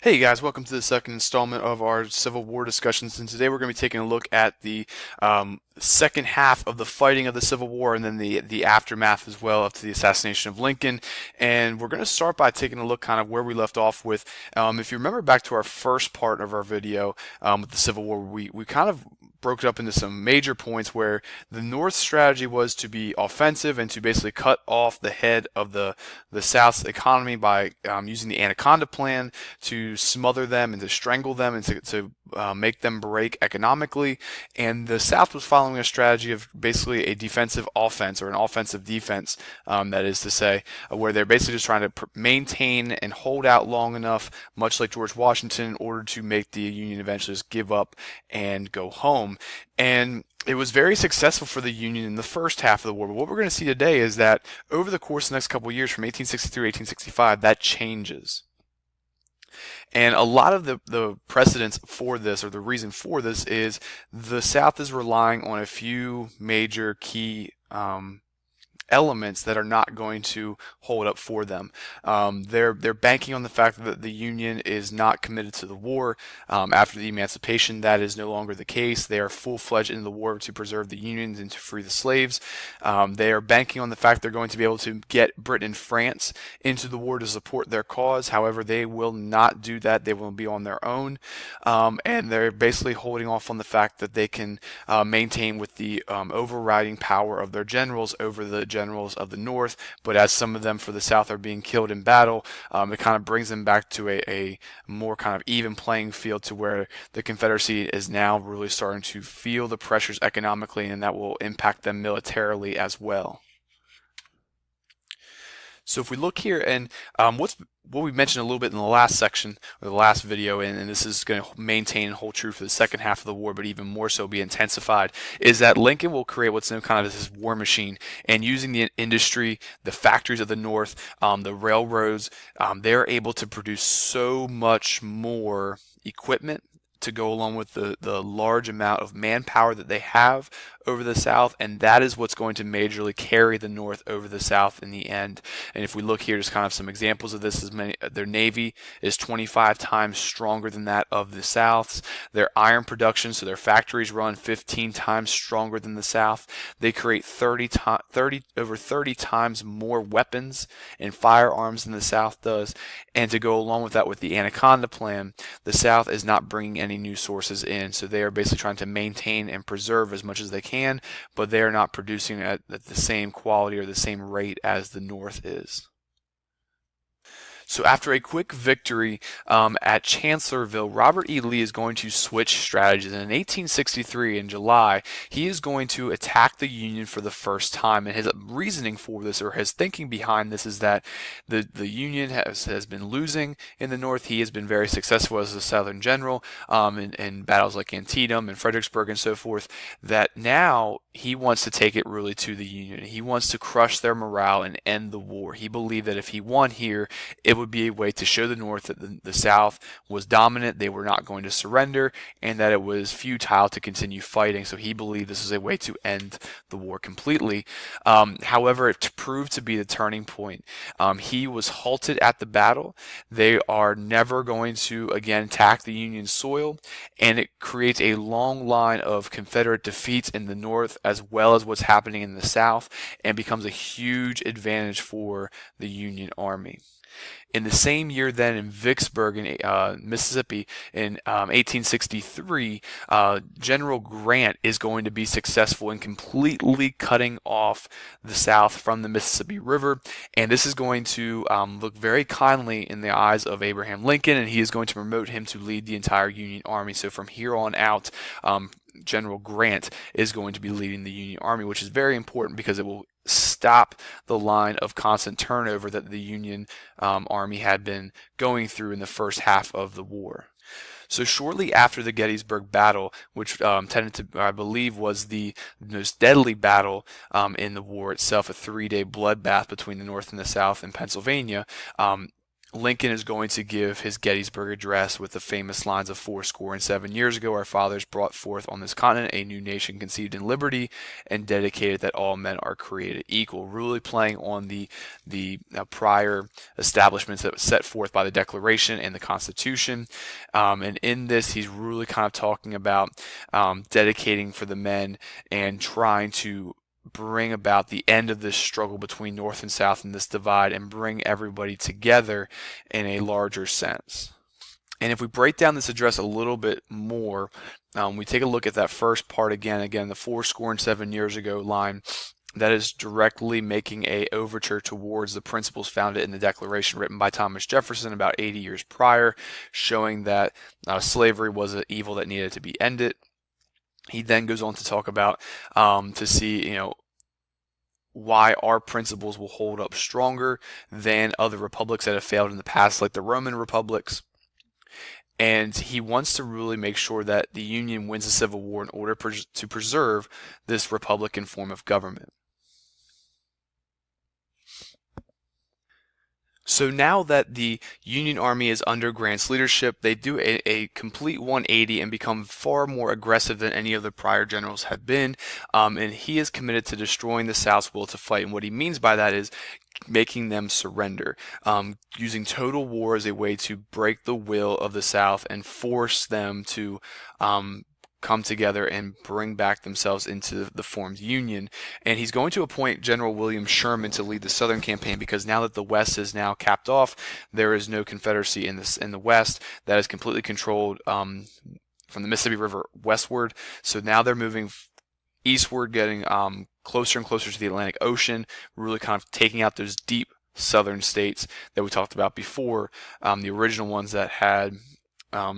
Hey guys, welcome to the second installment of our Civil War discussions, and today we're going to be taking a look at the second half of the fighting of the Civil War and then the aftermath as well up to the assassination of Lincoln. And we're going to start by taking a look kind of where we left off with, if you remember back to our first part of our video with the Civil War, we kind of broke it up into some major points where the North's strategy was to be offensive and to basically cut off the head of the South's economy by using the Anaconda Plan to smother them and to strangle them and to make them break economically. And the South was following a strategy of basically a defensive offense or an offensive defense, that is to say, where they're basically just trying to maintain and hold out long enough, much like George Washington, in order to make the Union eventually just give up and go home. And it was very successful for the Union in the first half of the war. But what we're going to see today is that over the course of the next couple of years, from 1863 to 1865, that changes. And a lot of the precedents for this, or the reason for this, is the South is relying on a few major key elements that are not going to hold up for them. They're banking on the fact that the Union is not committed to the war. After the emancipation, that is no longer the case. They are full-fledged in the war to preserve the Union and to free the slaves. They are banking on the fact they're going to be able to get Britain and France into the war to support their cause. However, they will not do that. They will be on their own. And they're basically holding off on the fact that they can maintain with the overriding power of their generals over the generals of the North. But as some of them for the South are being killed in battle, it kind of brings them back to a more kind of even playing field, to where the Confederacy is now really starting to feel the pressures economically, and that will impact them militarily as well. So if we look here, and what we mentioned a little bit in the last section or the last video, and this is going to maintain and hold true for the second half of the war, but even more so be intensified, is that Lincoln will create what's known kind of as his war machine. And using the industry, the factories of the North, the railroads, they're able to produce so much more equipment to go along with the large amount of manpower that they have over the South, and that is what's going to majorly carry the North over the South in the end. And if we look here, just kind of some examples of this, their Navy is 25 times stronger than that of the South's. Their iron production, so their factories run 15 times stronger than the South. They create over 30 times more weapons and firearms than the South does. And to go along with that, with the Anaconda Plan, the South is not bringing any new sources in, so they are basically trying to maintain and preserve as much as they can, but they are not producing at the same quality or the same rate as the North is. So after a quick victory at Chancellorsville, Robert E. Lee is going to switch strategies. And in 1863, in July, he is going to attack the Union for the first time. And his reasoning for this, or his thinking behind this, is that the Union has been losing in the North. He has been very successful as a Southern general in battles like Antietam and Fredericksburg and so forth, that now he wants to take it really to the Union. He wants to crush their morale and end the war. He believed that if he won here, it would be a way to show the North that the South was dominant, they were not going to surrender, and that it was futile to continue fighting. So he believed this was a way to end the war completely. However, it proved to be the turning point. He was halted at the battle. They are never going to again attack the Union soil, and it creates a long line of Confederate defeats in the North as well as what's happening in the South, and becomes a huge advantage for the Union Army. In the same year then, in Vicksburg, in Mississippi, in 1863, General Grant is going to be successful in completely cutting off the South from the Mississippi River, and this is going to look very kindly in the eyes of Abraham Lincoln, and he is going to promote him to lead the entire Union Army. So from here on out, General Grant is going to be leading the Union Army, which is very important because it will stop the line of constant turnover that the Union Army had been going through in the first half of the war. So shortly after the Gettysburg Battle, which tended to, I believe, was the most deadly battle in the war itself, a 3-day bloodbath between the North and the South in Pennsylvania, Lincoln is going to give his Gettysburg Address with the famous lines of 407 years ago, our fathers brought forth on this continent a new nation conceived in liberty and dedicated that all men are created equal, really playing on the prior establishments that was set forth by the Declaration and the Constitution. And in this, he's really kind of talking about dedicating for the men and trying to bring about the end of this struggle between North and South and this divide and bring everybody together in a larger sense. And if we break down this address a little bit more, we take a look at that first part again, the 407 years ago line. That is directly making a overture towards the principles founded in the Declaration written by Thomas Jefferson about 80 years prior, showing that slavery was an evil that needed to be ended. He then goes on to talk about to see, why our principles will hold up stronger than other republics that have failed in the past, like the Roman republics. And he wants to really make sure that the Union wins the Civil War in order to preserve this Republican form of government. So now that the Union Army is under Grant's leadership, they do a complete 180 and become far more aggressive than any of the prior generals have been. And he is committed to destroying the South's will to fight. And what he means by that is making them surrender, using total war as a way to break the will of the South and force them to come together and bring back themselves into the formed Union. And he's going to appoint General William Sherman to lead the Southern campaign, because now that the West is now capped off, there is no Confederacy in the West. That is completely controlled from the Mississippi River westward. So now they're moving eastward, getting closer and closer to the Atlantic Ocean, really kind of taking out those deep southern states that we talked about before, the original ones that had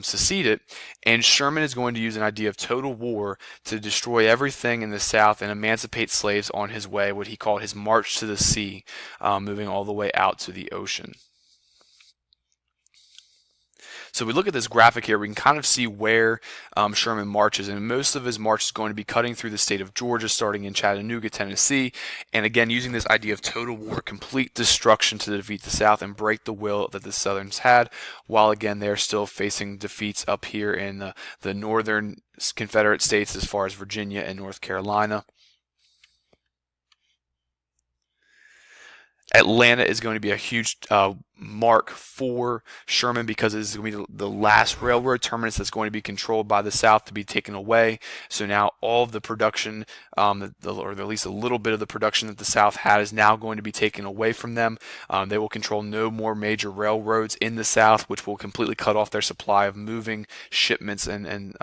seceded. And Sherman is going to use an idea of total war to destroy everything in the South and emancipate slaves on his way, what he called his march to the sea, moving all the way out to the ocean. So we look at this graphic here, we can kind of see where Sherman marches, and most of his march is going to be cutting through the state of Georgia, starting in Chattanooga, Tennessee, and again using this idea of total war, complete destruction to defeat the South and break the will that the Southerns had, while again they're still facing defeats up here in the northern Confederate states as far as Virginia and North Carolina. Atlanta is going to be a huge mark for Sherman, because it is going to be the last railroad terminus that's going to be controlled by the South to be taken away. So now all of the production, or at least a little bit of the production that the South had, is now going to be taken away from them. They will control no more major railroads in the South, which will completely cut off their supply of moving shipments and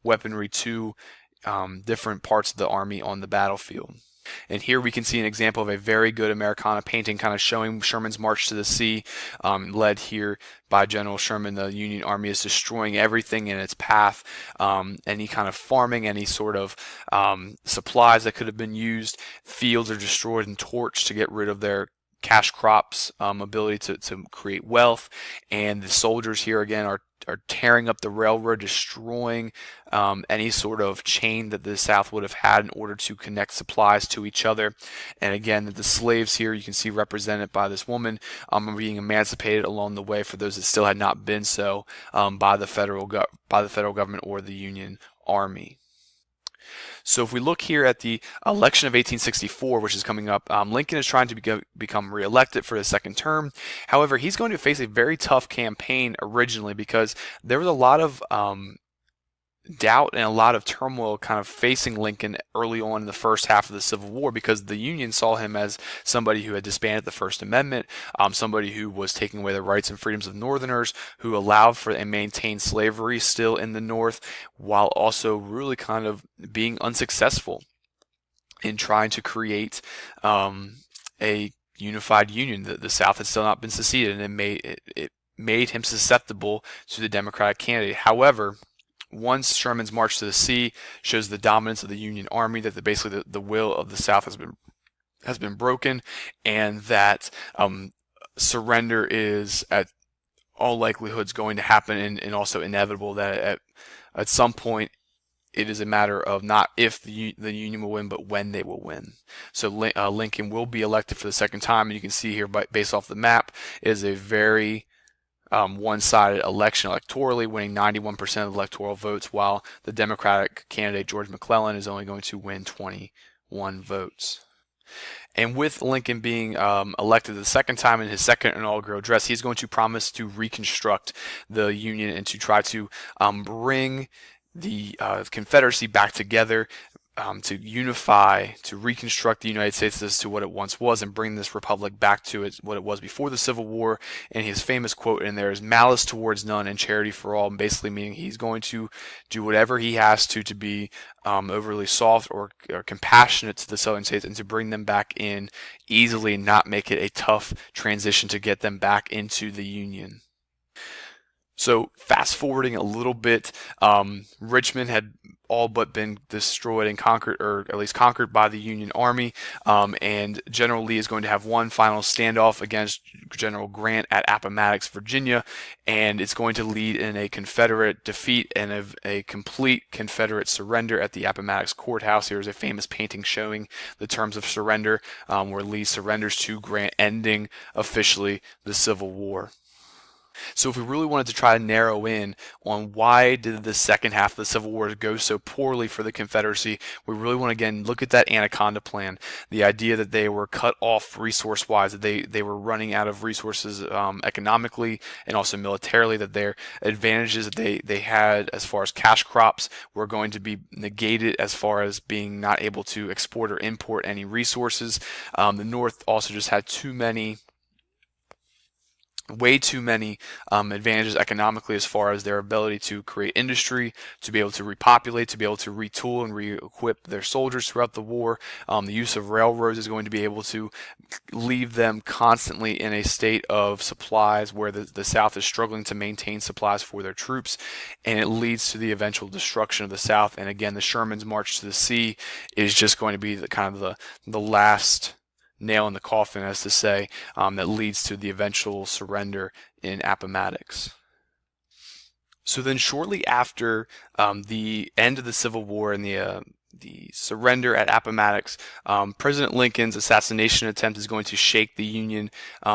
weaponry to different parts of the Army on the battlefield. And here we can see an example of a very good Americana painting kind of showing Sherman's march to the sea, led here by General Sherman. The Union Army is destroying everything in its path, any kind of farming, any sort of supplies that could have been used. Fields are destroyed and torched to get rid of their cash crops, ability to create wealth. And the soldiers here again are tearing up the railroad, destroying any sort of chain that the South would have had in order to connect supplies to each other. And again, the slaves here you can see represented by this woman are being emancipated along the way, for those that still had not been so, by the federal government or the Union Army. So if we look here at the election of 1864, which is coming up, Lincoln is trying to become reelected for his second term. However, he's going to face a very tough campaign originally, because there was a lot of doubt and a lot of turmoil kind of facing Lincoln early on in the first half of the Civil War, because the Union saw him as somebody who had disbanded the First Amendment, somebody who was taking away the rights and freedoms of Northerners, who allowed for and maintained slavery still in the North, while also really kind of being unsuccessful in trying to create a unified Union. The South had still not been seceded, and it made him susceptible to the Democratic candidate. However, once Sherman's march to the sea shows the dominance of the Union Army, that basically the will of the South has been broken, and that surrender is at all likelihoods going to happen, and also inevitable, that at some point it is a matter of not if the Union will win, but when they will win. So Lincoln will be elected for the second time, and you can see here, based off the map, it is a very one-sided election electorally, winning 91% of electoral votes, while the Democratic candidate George McClellan is only going to win 21 votes. And with Lincoln being elected the second time in his second inaugural address, he's going to promise to reconstruct the Union and to try to bring the Confederacy back together, to unify, to reconstruct the United States as to what it once was, and bring this republic back to what it was before the Civil War. And his famous quote in there is "Malice towards none and charity for all," basically meaning he's going to do whatever he has to be overly soft or compassionate to the Southern states, and to bring them back in easily and not make it a tough transition to get them back into the Union. So fast forwarding a little bit, Richmond had all but been destroyed and conquered, or at least conquered, by the Union Army, and General Lee is going to have one final standoff against General Grant at Appomattox, Virginia, and it's going to lead in a Confederate defeat and a complete Confederate surrender at the Appomattox Courthouse. Here's a famous painting showing the terms of surrender, where Lee surrenders to Grant, ending officially the Civil War. So if we really wanted to try to narrow in on why did the second half of the Civil War go so poorly for the Confederacy, we really want to again look at that Anaconda Plan, the idea that they were cut off resource-wise, that they were running out of resources economically and also militarily, that their advantages that they had as far as cash crops were going to be negated as far as being not able to export or import any resources. The North also just had way too many advantages economically as far as their ability to create industry, to be able to repopulate, to be able to retool and re-equip their soldiers throughout the war. The use of railroads is going to be able to leave them constantly in a state of supplies where the South is struggling to maintain supplies for their troops, and it leads to the eventual destruction of the South. And again, the Sherman's March to the Sea is just going to be the last nail in the coffin, as to say, that leads to the eventual surrender in Appomattox. So then shortly after the end of the Civil War and the surrender at Appomattox, President Lincoln's assassination attempt is going to shake the Union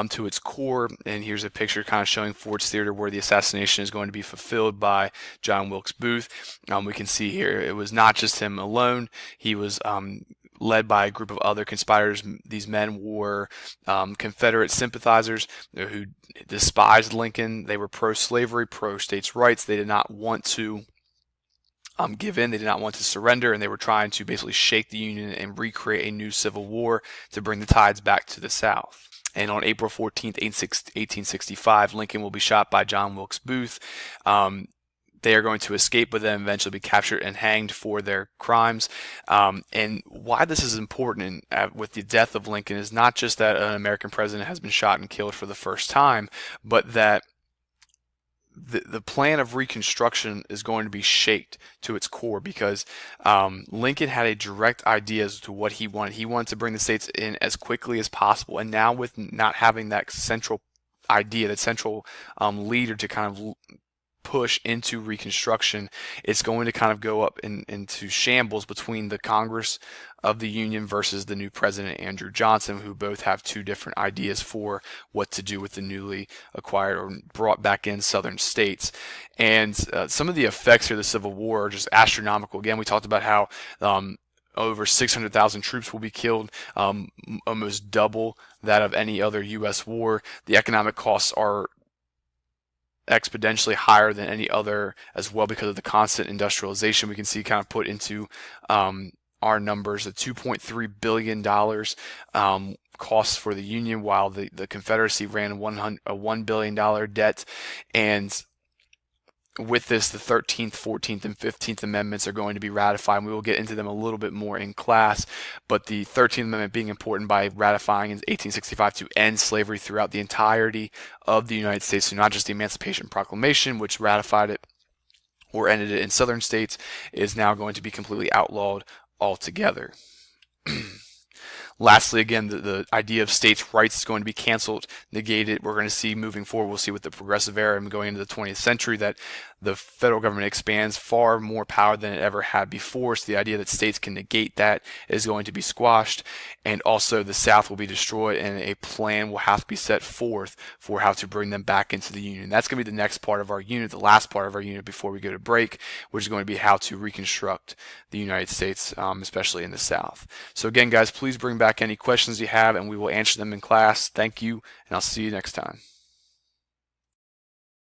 to its core. And here's a picture kind of showing Ford's Theater, where the assassination is going to be fulfilled by John Wilkes Booth. We can see here it was not just him alone. He was led by a group of other conspirators. These men were Confederate sympathizers who despised Lincoln. They were pro-slavery, pro-states' rights. They did not want to give in. They did not want to surrender, and they were trying to basically shake the Union and recreate a new civil war to bring the tides back to the South. And on April 14th, 1865, Lincoln will be shot by John Wilkes Booth. They are going to escape, but then eventually be captured and hanged for their crimes. And why this is important with the death of Lincoln is not just that an American president has been shot and killed for the first time, but that the plan of Reconstruction is going to be shaked to its core, because Lincoln had a direct idea as to what he wanted. He wanted to bring the states in as quickly as possible, and now with not having that central idea, that central leader to kind of push into Reconstruction, it's going to kind of go up into shambles between the Congress of the Union versus the new president, Andrew Johnson, who both have two different ideas for what to do with the newly acquired or brought back in southern states. And some of the effects here of the Civil War are just astronomical. Again, we talked about how over 600,000 troops will be killed, almost double that of any other U.S. war. The economic costs are exponentially higher than any other as well, because of the constant industrialization. We can see kind of put into our numbers, the $2.3 billion costs for the Union, while the Confederacy ran a $1 billion debt. And with this, the 13th, 14th, and 15th Amendments are going to be ratified, and we will get into them a little bit more in class. But the 13th Amendment being important by ratifying in 1865 to end slavery throughout the entirety of the United States, so not just the Emancipation Proclamation, which ratified it or ended it in southern states, is now going to be completely outlawed altogether. Lastly, again, the idea of states' rights is going to be canceled, negated. We're going to see moving forward, we'll see with the progressive era and going into the 20th century that the federal government expands far more power than it ever had before. So the idea that states can negate that is going to be squashed. And also the South will be destroyed, and a plan will have to be set forth for how to bring them back into the Union. That's going to be the next part of our unit, the last part of our unit before we go to break, which is going to be how to reconstruct the United States, especially in the South. So again, guys, please bring back any questions you have, and we will answer them in class. Thank you, and I'll see you next time.